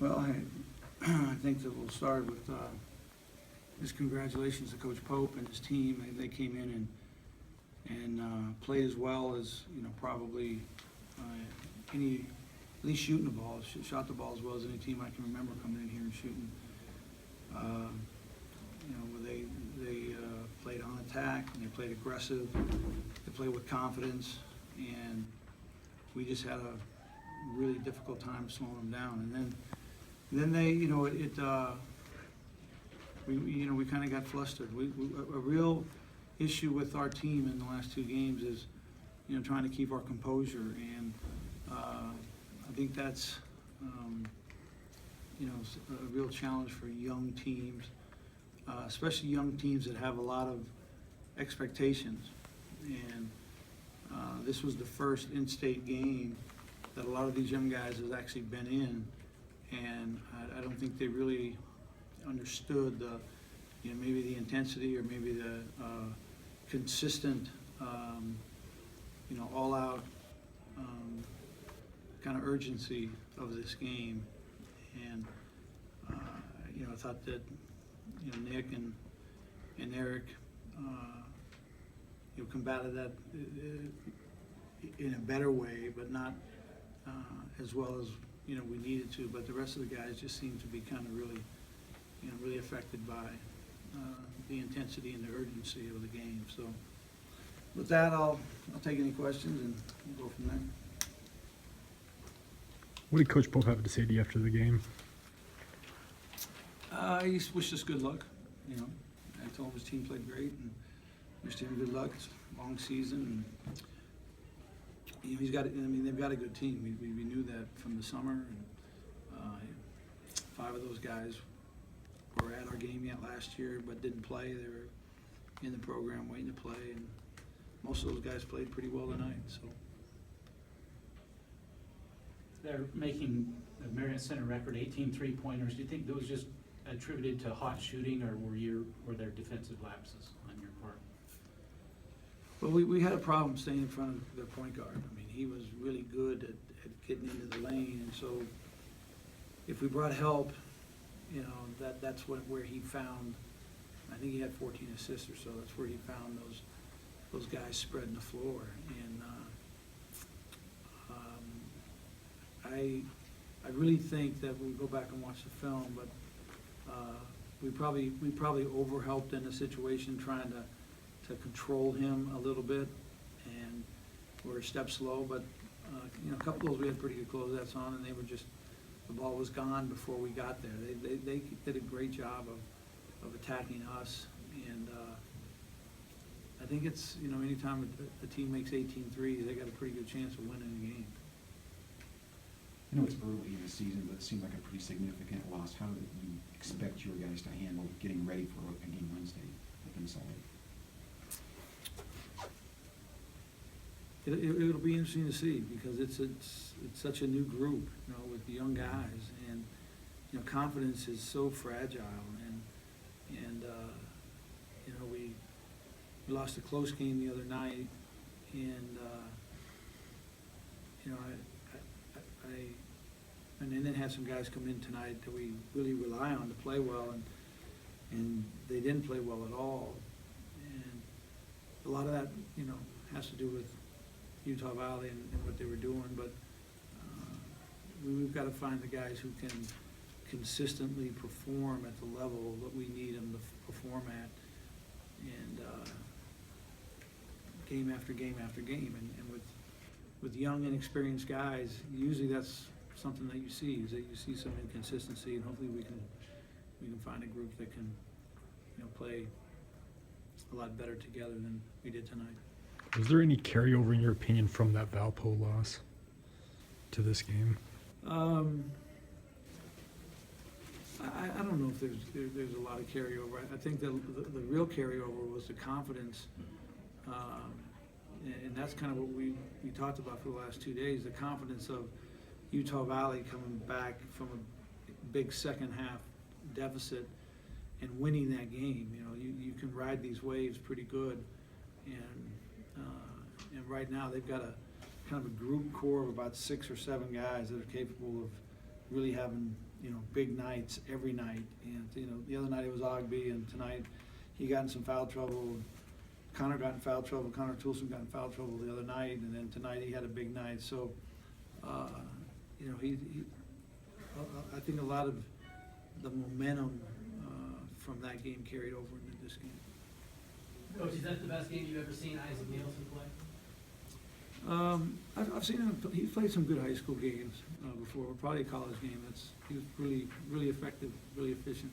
Well, I think that we'll start with just congratulations to Coach Pope and his team. They came in and played as well as, probably any, at least shooting the ball, shot the ball as well as any team I can remember coming in here and shooting. They played on attack, and they played aggressive, they played with confidence, and we just had a really difficult time slowing them down. And then they, we kind of got flustered. A real issue with our team in the last two games is, trying to keep our composure, and I think that's, a real challenge for young teams, especially young teams that have a lot of expectations. And this was the first in-state game that a lot of these young guys have actually been in, and I don't think they really understood the, maybe the intensity or maybe the consistent, all-out kind of urgency of this game. And I thought that Nick and Eric combated that in a better way, but not as well as we needed to. But the rest of the guys just seemed to be kind of really affected by the intensity and the urgency of the game. So with that, I'll take any questions and we'll go from there. What did Coach Pope have to say to you after the game? He wished us good luck. I told him his team played great and wished him good luck. It's a long season, and he's got. They've got a good team. We knew that from the summer. And 5 of those guys were at our game yet last year, but didn't play. They were in the program waiting to play, and most of those guys played pretty well tonight. So they're making the Marriott Center record 18 3-pointers. Do you think those just attributed to hot shooting, or were there defensive lapses on your part? Well, we had a problem staying in front of the point guard. He was really good at getting into the lane, and so if we brought help, that's where he found. I think he had 14 assists or so. That's where he found those guys spreading the floor. And I really think that we'll go back and watch the film, but we probably overhelped in the situation, trying to control him a little bit, and we're a step slow. But a couple of those we had pretty good closeouts on, and they were just, the ball was gone before we got there. They did a great job of attacking us, and I think it's, anytime a team makes 18 threes, they got a pretty good chance of winning the game. I know it's early in the season, but it seemed like a pretty significant loss. How do you expect your guys to handle getting ready for a game Wednesday up in Salt Lake? It'll be interesting to see, because it's such a new group, with the young guys, and confidence is so fragile, and we lost a close game the other night, and and then had some guys come in tonight that we really rely on to play well, and they didn't play well at all. And a lot of that, has to do with Utah Valley and what they were doing, but we've got to find the guys who can consistently perform at the level that we need them to perform at, and game after game after game. And with young, inexperienced guys, usually that's something that you see, is that you see some inconsistency, and hopefully we can find a group that can play a lot better together than we did tonight. Was there any carryover, in your opinion, from that Valpo loss to this game? I don't know if there's a lot of carryover. I think the real carryover was the confidence, and that's kind of what we talked about for the last 2 days, the confidence of Utah Valley coming back from a big second half deficit and winning that game. You can ride these waves pretty good, and right now they've got a kind of a group core of about 6 or 7 guys that are capable of really having big nights every night. And, the other night it was Ogby, and tonight he got in some foul trouble. Connor got in foul trouble. Connor Toulson got in foul trouble the other night, and then tonight he had a big night. So, I think a lot of the momentum from that game carried over into this game. Coach, is that the best game you've ever seen Isaac Nielsen play? I've seen him. He's played some good high school games before, probably a college game. He was really, really effective, really efficient.